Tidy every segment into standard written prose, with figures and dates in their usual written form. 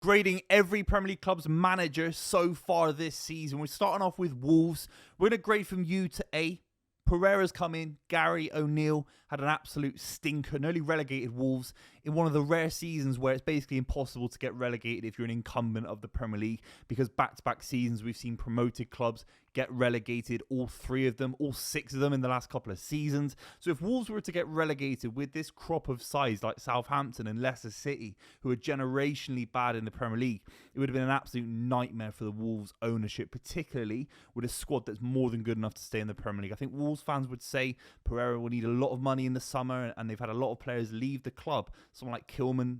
Grading every Premier League club's manager so far this season. We're starting off with Wolves. We're going to grade from U to A. Pereira's come in. Gary O'Neill had an absolute stinker. Nearly relegated Wolves in one of the rare seasons where it's basically impossible to get relegated if you're an incumbent of the Premier League, because back-to-back seasons we've seen promoted clubs get relegated, all 3 of them, all 6 of them in the last couple of seasons. So if Wolves were to get relegated with this crop of sides like Southampton and Leicester City, who are generationally bad in the Premier League, it would have been an absolute nightmare for the Wolves ownership, particularly with a squad that's more than good enough to stay in the Premier League. I think Wolves fans would say Pereira will need a lot of money in the summer, and they've had a lot of players leave the club. Someone like Kilman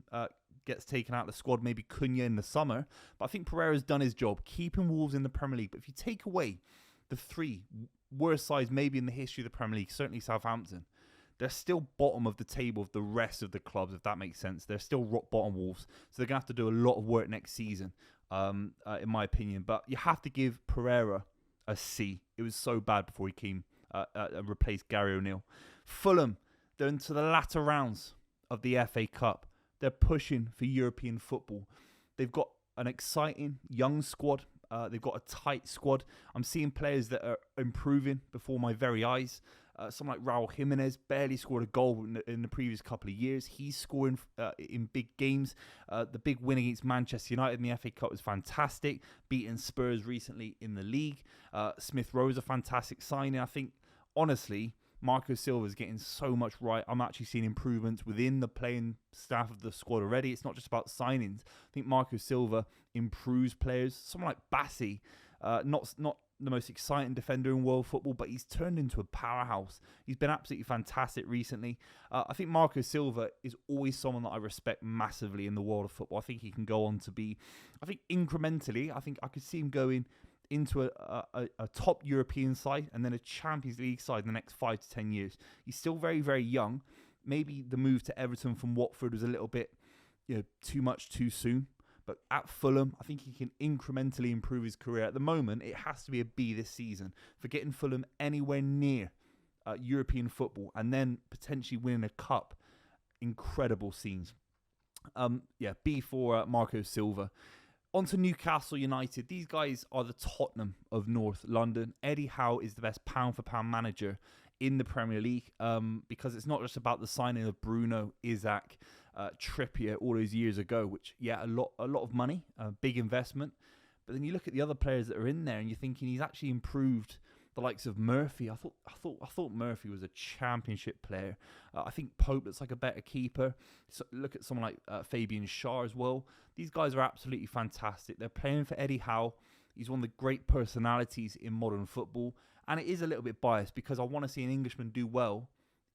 gets taken out of the squad, maybe Cunha in the summer. But I think Pereira's done his job, keeping Wolves in the Premier League. But if you take away the 3 worst sides maybe in the history of the Premier League, certainly Southampton, they're still bottom of the table of the rest of the clubs, if that makes sense. They're still rock bottom Wolves. So they're going to have to do a lot of work next season, in my opinion. But you have to give Pereira a C. It was so bad before he came and replaced Gary O'Neill. Fulham, they're into the latter rounds of the FA Cup. They're pushing for European football. They've got an exciting young squad. They've got a tight squad. I'm seeing players that are improving before my very eyes. Someone like Raul Jimenez barely scored a goal in the previous couple of years. He's scoring in big games. The big win against Manchester United in the FA Cup was fantastic. Beating Spurs recently in the league. Smith Rowe is a fantastic signing. I think, honestly, Marco Silva is getting so much right. I'm actually seeing improvements within the playing staff of the squad already. It's not just about signings. I think Marco Silva improves players. Someone like Bassi, not the most exciting defender in world football, but he's turned into a powerhouse. He's been absolutely fantastic recently. I think Marco Silva is always someone that I respect massively in the world of football. I think he can go on to be, I think incrementally, I think I could see him going into a top European side and then a Champions League side in the next 5 to 10 years. He's still very, very young. Maybe the move to Everton from Watford was a little bit, too much too soon. But at Fulham, I think he can incrementally improve his career. At the moment, it has to be a B this season for getting Fulham anywhere near European football and then potentially winning a cup. Incredible scenes. B for Marco Silva. On to Newcastle United. These guys are the Tottenham of North London. Eddie Howe is the best pound-for-pound manager in the Premier League, because it's not just about the signing of Bruno, Isaac, Trippier all those years ago, which, a lot of money, a big investment. But then you look at the other players that are in there and you're thinking he's actually improved the likes of Murphy. I thought Murphy was a championship player. I think Pope looks like a better keeper. So look at someone like Fabian Schär as well. These guys are absolutely fantastic. They're playing for Eddie Howe. He's one of the great personalities in modern football. And it is a little bit biased because I want to see an Englishman do well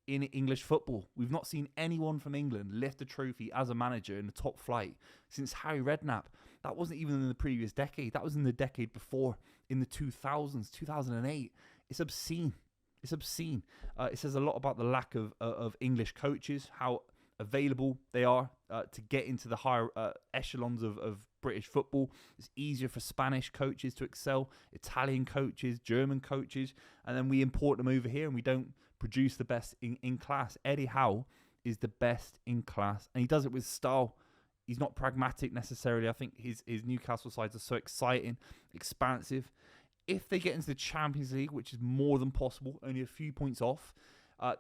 in English football. We've not seen anyone from England lift a trophy as a manager in the top flight since Harry Redknapp. That wasn't even in the previous decade. That was in the decade before, in the 2000s, 2008. It's obscene. It's obscene. It says a lot about the lack of English coaches, how available they are to get into the higher echelons of British football. It's easier for Spanish coaches to excel, Italian coaches, German coaches, and then we import them over here and we don't produce the best in class. Eddie Howe is the best in class, and he does it with style. He's not pragmatic necessarily. I think his Newcastle sides are so exciting, expansive. If they get into the Champions League, which is more than possible, only a few points off,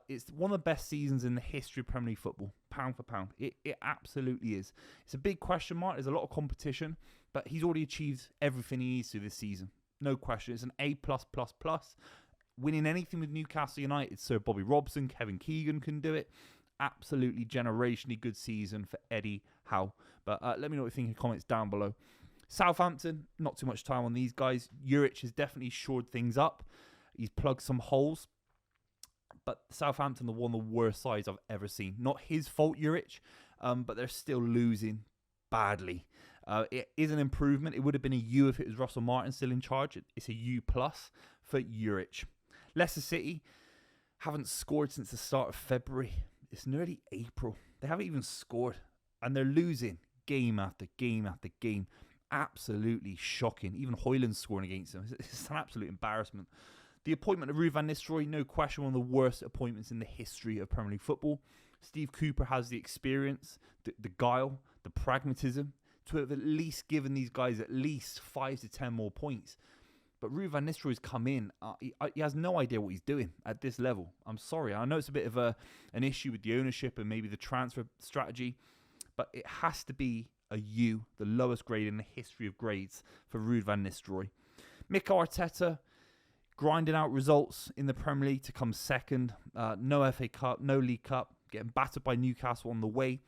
it's one of the best seasons in the history of Premier League football, pound for pound. It absolutely is. It's a big question mark. There's a lot of competition, but he's already achieved everything he needs to this season. No question. It's an A+++. Winning anything with Newcastle United, Sir Bobby Robson, Kevin Keegan can do it. Absolutely generationally good season for Eddie Howe. But let me know what you think in the comments down below. Southampton, not too much time on these guys. Juric has definitely shored things up. He's plugged some holes. But Southampton are one of the worst sides I've ever seen. Not his fault, Juric, but they're still losing badly. It is an improvement. It would have been a U if it was Russell Martin still in charge. It's a U+ for Juric. Leicester City haven't scored since the start of February. It's nearly April. They haven't even scored. And they're losing game after game after game. Absolutely shocking. Even Højlund's scoring against them. It's an absolute embarrassment. The appointment of Ruud van Nistelrooy, no question, one of the worst appointments in the history of Premier League football. Steve Cooper has the experience, the guile, the pragmatism to have at least given these guys at least 5 to 10 more points. But Ruud van Nistelrooy's come in. He has no idea what he's doing at this level. I'm sorry. I know it's a bit of an issue with the ownership and maybe the transfer strategy, but it has to be a U, the lowest grade in the history of grades for Ruud van Nistelrooy. Mikel Arteta grinding out results in the Premier League to come second. No FA Cup, no League Cup, getting battered by Newcastle on the way.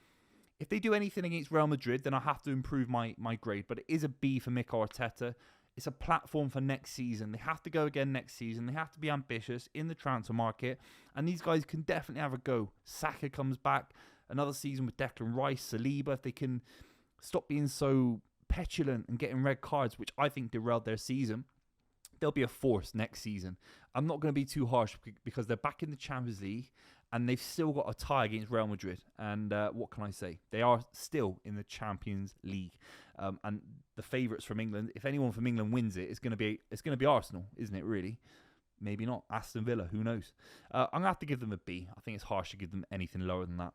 If they do anything against Real Madrid, then I have to improve my grade. But it is a B for Mikel Arteta. It's a platform for next season. They have to go again next season. They have to be ambitious in the transfer market. And these guys can definitely have a go. Saka comes back. Another season with Declan Rice, Saliba. If they can stop being so petulant and getting red cards, which I think derailed their season, they'll be a force next season. I'm not going to be too harsh because they're back in the Champions League and they've still got a tie against Real Madrid. And what can I say? They are still in the Champions League. And the favourites from England, if anyone from England wins it, it's going to be Arsenal, isn't it, really? Maybe not. Aston Villa, who knows? I'm going to have to give them a B. I think it's harsh to give them anything lower than that.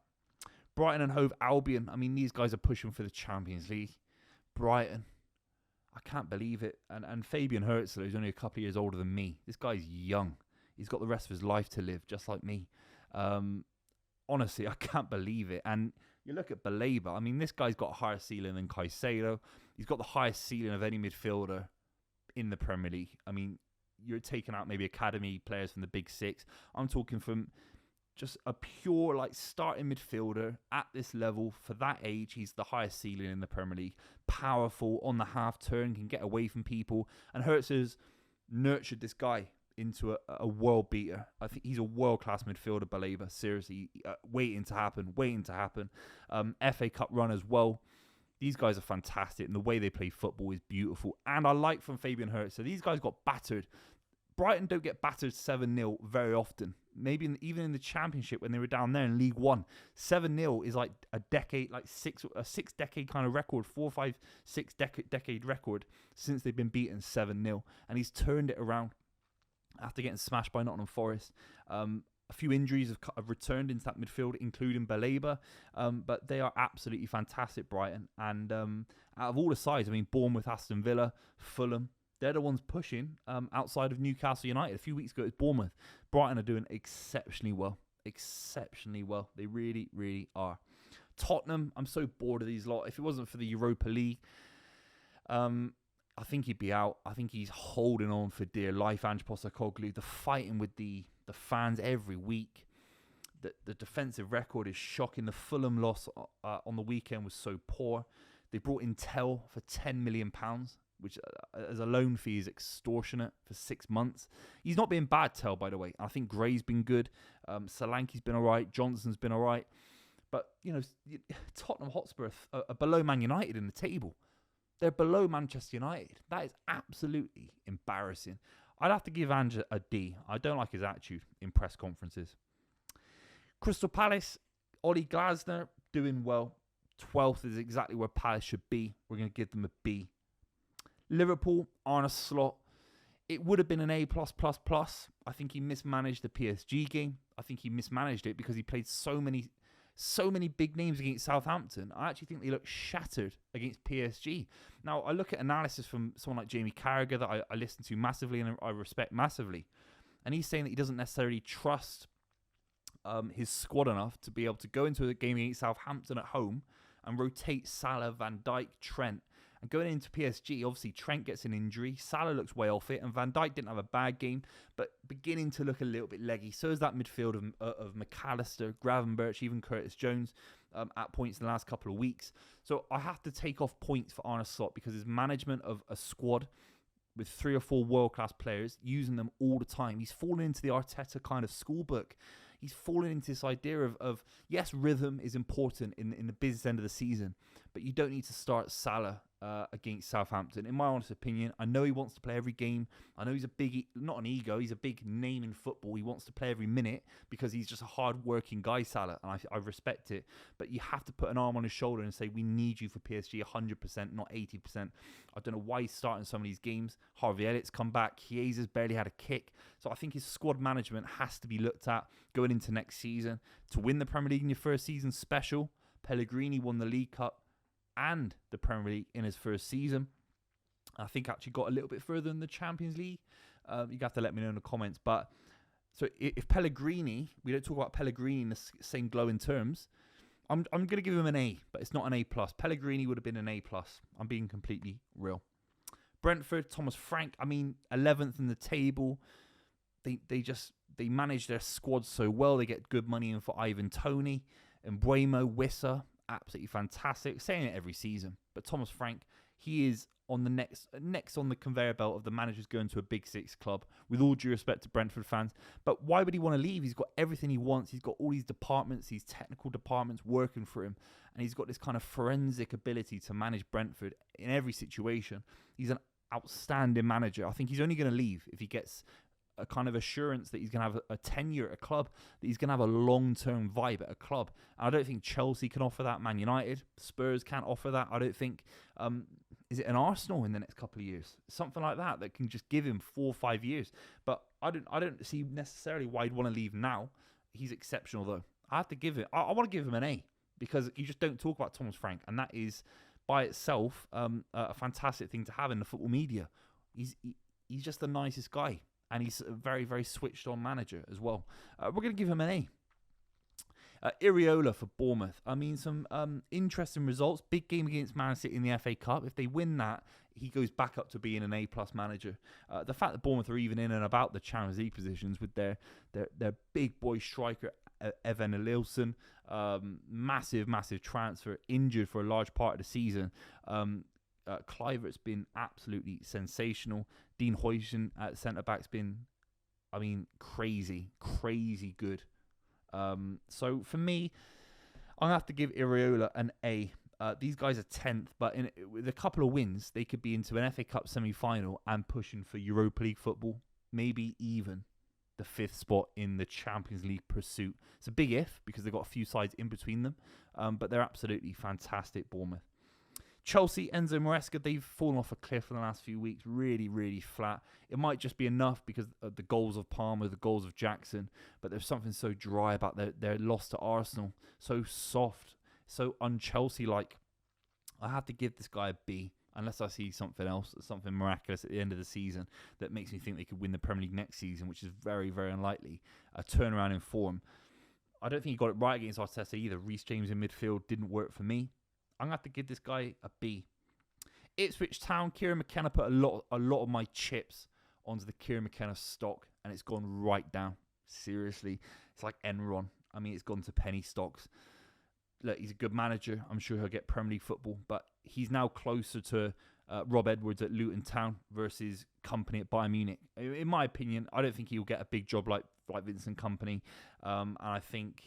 Brighton and Hove Albion. I mean, these guys are pushing for the Champions League. Brighton. I can't believe it. And Fabian Herzl, who's only a couple of years older than me. This guy's young. He's got the rest of his life to live, just like me. Honestly, I can't believe it. And you look at Baleba. I mean, this guy's got a higher ceiling than Caicedo. He's got the highest ceiling of any midfielder in the Premier League. I mean, you're taking out maybe academy players from the Big Six. I'm talking from just a pure starting midfielder at this level for that age. He's the highest ceiling in the Premier League. Powerful on the half turn, can get away from people. And Hertz has nurtured this guy into a world beater. I think he's a world-class midfielder, Baleba. Seriously, waiting to happen. FA Cup run as well. These guys are fantastic, and the way they play football is beautiful. And I like from Fabian Hertz. So these guys got battered. Brighton don't get battered 7-0 very often. Maybe even in the Championship when they were down there in League One, 7-0 is like a decade, a 6-decade kind of record, 4, 5, 6 decade record since they've been beaten 7-0, and he's turned it around after getting smashed by Nottingham Forest. A few injuries have returned into that midfield, including Baleba, but they are absolutely fantastic, Brighton. And out of all the sides, I mean, Bournemouth, Aston Villa, Fulham, they're the ones pushing outside of Newcastle United. A few weeks ago, it was Bournemouth. Brighton are doing exceptionally well. They really, really are. Tottenham, I'm so bored of these lot. If it wasn't for the Europa League, I think he'd be out. I think he's holding on for dear life. Ange Postecoglou, the fighting with the fans every week. The defensive record is shocking. The Fulham loss on the weekend was so poor. They brought in Tell for £10 million, which as a loan fee is extortionate for 6 months. He's not been bad, Tell, by the way. I think Gray's been good. Solanke's been all right. Johnson's been all right. But, Tottenham Hotspur are below Man United in the table. They're below Manchester United. That is absolutely embarrassing. I'd have to give Ange a D. I don't like his attitude in press conferences. Crystal Palace, Ollie Glasner, doing well. 12th is exactly where Palace should be. We're going to give them a B. Liverpool, Arne Slot. It would have been an A+++. I think he mismanaged the PSG game. I think he mismanaged it because he played so many big names against Southampton. I actually think they look shattered against PSG. Now, I look at analysis from someone like Jamie Carragher that I listen to massively and I respect massively. And he's saying that he doesn't necessarily trust his squad enough to be able to go into the game against Southampton at home and rotate Salah, Van Dijk, Trent. And going into PSG, obviously Trent gets an injury. Salah looks way off it. And Van Dijk didn't have a bad game, but beginning to look a little bit leggy. So is that midfield of McAllister, Gravenberch, even Curtis Jones at points in the last couple of weeks. So I have to take off points for Arne Slot because his management of a squad with 3 or 4 world-class players, using them all the time. He's fallen into the Arteta kind of schoolbook. He's fallen into this idea of yes, rhythm is important in the business end of the season, but you don't need to start Salah against Southampton. In my honest opinion, I know he wants to play every game. I know he's a big, not an ego, he's a big name in football. He wants to play every minute because he's just a hard-working guy, Salah, and I respect it. But you have to put an arm on his shoulder and say, we need you for PSG 100%, not 80%. I don't know why he's starting some of these games. Harvey Elliott's come back. Chiesa's barely had a kick. So I think his squad management has to be looked at going into next season. To win the Premier League in your first season, special. Pellegrini won the League Cup. and the Premier League in his first season. I think actually got a little bit further in the Champions League. You have to let me know in the comments. But so if Pellegrini, we don't talk about Pellegrini in the same glowing terms, I'm going to give him an A, but it's not an A+. Pellegrini would have been an A+. I'm being completely real. Brentford, Thomas Frank, 11th in the table. They manage their squad so well. They get good money in for Ivan Toney and Buemo, Wissa. Absolutely fantastic. Saying it every season. But Thomas Frank, he is on the next on the conveyor belt of the managers going to a Big Six club, with all due respect to Brentford fans. But why would he want to leave? He's got everything he wants. He's got all these departments, these technical departments working for him. And he's got this kind of forensic ability to manage Brentford in every situation. He's an outstanding manager. I think he's only going to leave if he gets a kind of assurance that he's going to have a tenure at a club, that he's going to have a long-term vibe at a club. And I don't think Chelsea can offer that. Man United, Spurs can't offer that. I don't think... is it an Arsenal in the next couple of years? Something like that can just give him 4 or 5 years. But I don't see necessarily why he'd want to leave now. He's exceptional, though. I have to give it... I want to give him an A, because you just don't talk about Thomas Frank, and that is, by itself, a fantastic thing to have in the football media. He's just the nicest guy. And he's a very, very switched-on manager as well. We're going to give him an A. Iriola for Bournemouth. Some interesting results. Big game against Man City in the FA Cup. If they win that, he goes back up to being an A+ manager. The fact that Bournemouth are even in and about the Champions League positions with their big boy striker, Evan Nilsson, massive transfer, injured for a large part of the season. Kluivert's been absolutely sensational. Dean Huijsen at centre-back's been, crazy good. So for me, I'm going to have to give Iriola an A. These guys are 10th, but with a couple of wins, they could be into an FA Cup semi-final and pushing for Europa League football. Maybe even the 5th spot in the Champions League pursuit. It's a big if, because they've got a few sides in between them, but they're absolutely fantastic, Bournemouth. Chelsea, Enzo Maresca, they've fallen off a cliff in the last few weeks. Really, really flat. It might just be enough because of the goals of Palmer, the goals of Jackson, but there's something so dry about their loss to Arsenal. So soft, so un-Chelsea-like. I have to give this guy a B, unless I see something else, something miraculous at the end of the season that makes me think they could win the Premier League next season, which is very, very unlikely. A turnaround in form. I don't think he got it right against Arteta either. Reece James in midfield didn't work for me. I'm going to have to give this guy a B. Ipswich Town, Kieran McKenna put a lot of my chips onto the Kieran McKenna stock, and it's gone right down. Seriously. It's like Enron. It's gone to penny stocks. Look, he's a good manager. I'm sure he'll get Premier League football, but he's now closer to Rob Edwards at Luton Town versus Kompany at Bayern Munich. In my opinion, I don't think he'll get a big job like Vincent Kompany, and I think...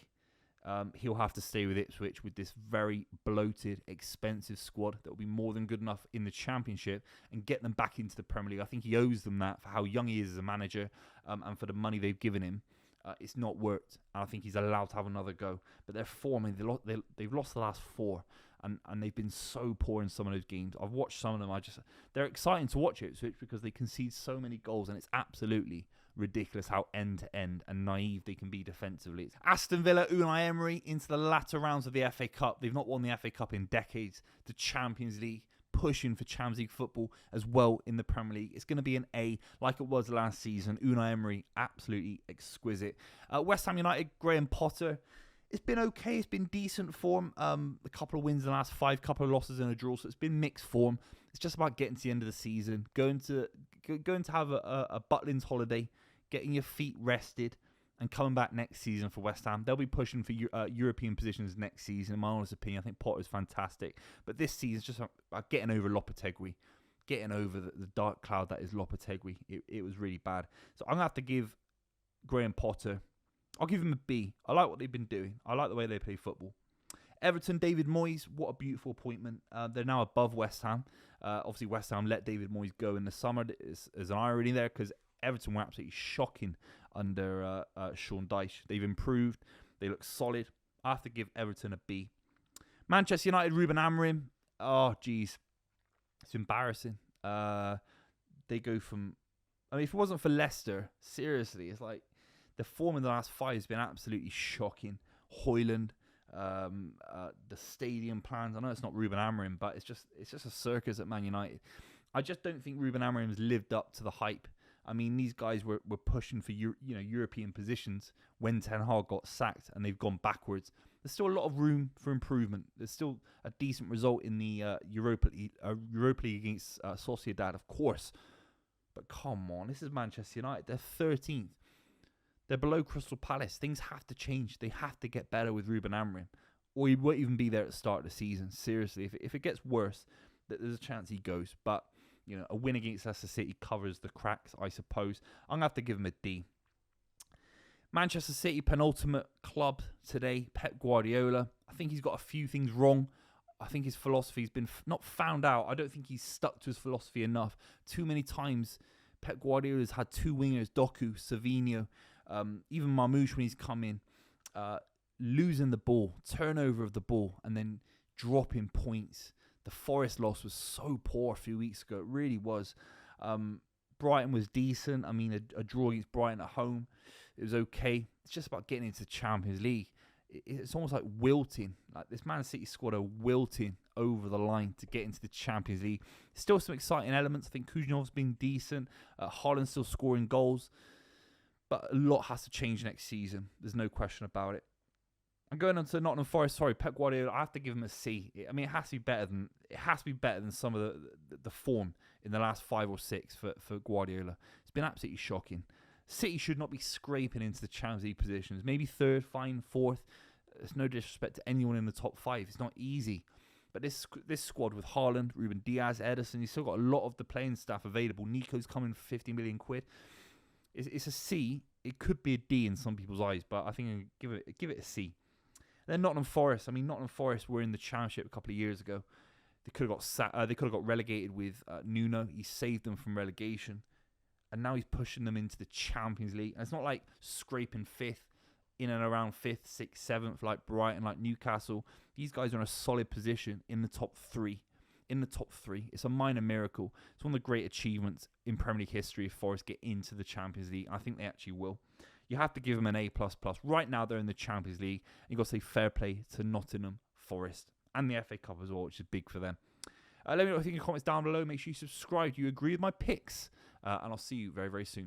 he'll have to stay with Ipswich with this very bloated, expensive squad that will be more than good enough in the Championship and get them back into the Premier League. I think he owes them that for how young he is as a manager, and for the money they've given him. It's not worked, and I think he's allowed to have another go. But their form, they've lost the last 4, and they've been so poor in some of those games. I've watched some of them. They're exciting to watch Ipswich because they concede so many goals, and it's absolutely ridiculous how end-to-end and naive they can be defensively. Aston Villa, Unai Emery into the latter rounds of the FA Cup. They've not won the FA Cup in decades. The Champions League, pushing for Champions League football as well in the Premier League. It's going to be an A like it was last season. Unai Emery, absolutely exquisite. West Ham United, Graham Potter. It's been okay. It's been decent form. A couple of wins in the last 5, couple of losses and a draw. So it's been mixed form. It's just about getting to the end of the season, going to have a Butlins holiday, getting your feet rested, and coming back next season for West Ham. They'll be pushing for European positions next season. In my honest opinion, I think Potter's fantastic. But this season is just about getting over Lopetegui, getting over the dark cloud that is Lopetegui. It was really bad. So I'm going to have to give Graham Potter, I'll give him a B. I like what they've been doing. I like the way they play football. Everton, David Moyes, what a beautiful appointment. They're now above West Ham. Obviously, West Ham let David Moyes go in the summer. There's an irony there because Everton were absolutely shocking under Sean Dyche. They've improved. They look solid. I have to give Everton a B. Manchester United, Ruben Amorim. Oh, geez. It's embarrassing. They go from... if it wasn't for Leicester, seriously, it's like the form in the last 5 has been absolutely shocking. Højlund, the stadium plans. I know it's not Ruben Amorim, but it's just a circus at Man United. I just don't think Ruben Amorim's lived up to the hype. I mean, these guys were pushing for European positions when Ten Hag got sacked, and they've gone backwards. There's still a lot of room for improvement. There's still a decent result in the Europa League against Sociedad, of course. But come on, this is Manchester United. They're 13th. They're below Crystal Palace. Things have to change. They have to get better with Ruben Amorim, or he won't even be there at the start of the season. Seriously, if it gets worse, there's a chance he goes. But a win against Leicester City covers the cracks, I suppose. I'm going to have to give him a D. Manchester City, penultimate club today, Pep Guardiola. I think he's got a few things wrong. I think his philosophy's been not found out. I don't think he's stuck to his philosophy enough. Too many times, Pep Guardiola's had two wingers, Doku, Savinho, even Marmoush when he's come in, losing the ball, turnover of the ball, and then dropping points. The Forest loss was so poor a few weeks ago. It really was. Brighton was decent. I mean, a draw against Brighton at home, it was okay. It's just about getting into the Champions League. It's almost like wilting. Like this Man City squad are wilting over the line to get into the Champions League. Still some exciting elements. I think Kuznov's been decent. Haaland's still scoring goals. But a lot has to change next season. There's no question about it. I'm going on to Nottingham Forest. Sorry, Pep Guardiola. I have to give him a C. I mean, it has to be better than some of the form in the last 5 or 6 for Guardiola. It's been absolutely shocking. City should not be scraping into the Champions League positions. Maybe 3rd, fine, 4th. There's no disrespect to anyone in the top 5. It's not easy. But this squad with Haaland, Ruben Diaz, Ederson, you've still got a lot of the playing staff available. Nico's coming for 50 million quid. It's a C. It could be a D in some people's eyes, but I think I'll give it a C. Then Nottingham Forest. I mean, Nottingham Forest were in the Championship a couple of years ago. They could have got relegated with Nuno. He saved them from relegation, and now he's pushing them into the Champions League. And it's not like scraping 5th, in and around 5th, 6th, 7th, like Brighton, like Newcastle. These guys are in a solid position in the top 3. It's a minor miracle. It's one of the great achievements in Premier League history if Forest get into the Champions League. I think they actually will. You have to give them an A++. Right now, they're in the Champions League. You've got to say fair play to Nottingham Forest and the FA Cup as well, which is big for them. Let me know what you think in the comments down below. Make sure you subscribe. Do you agree with my picks? And I'll see you very, very soon.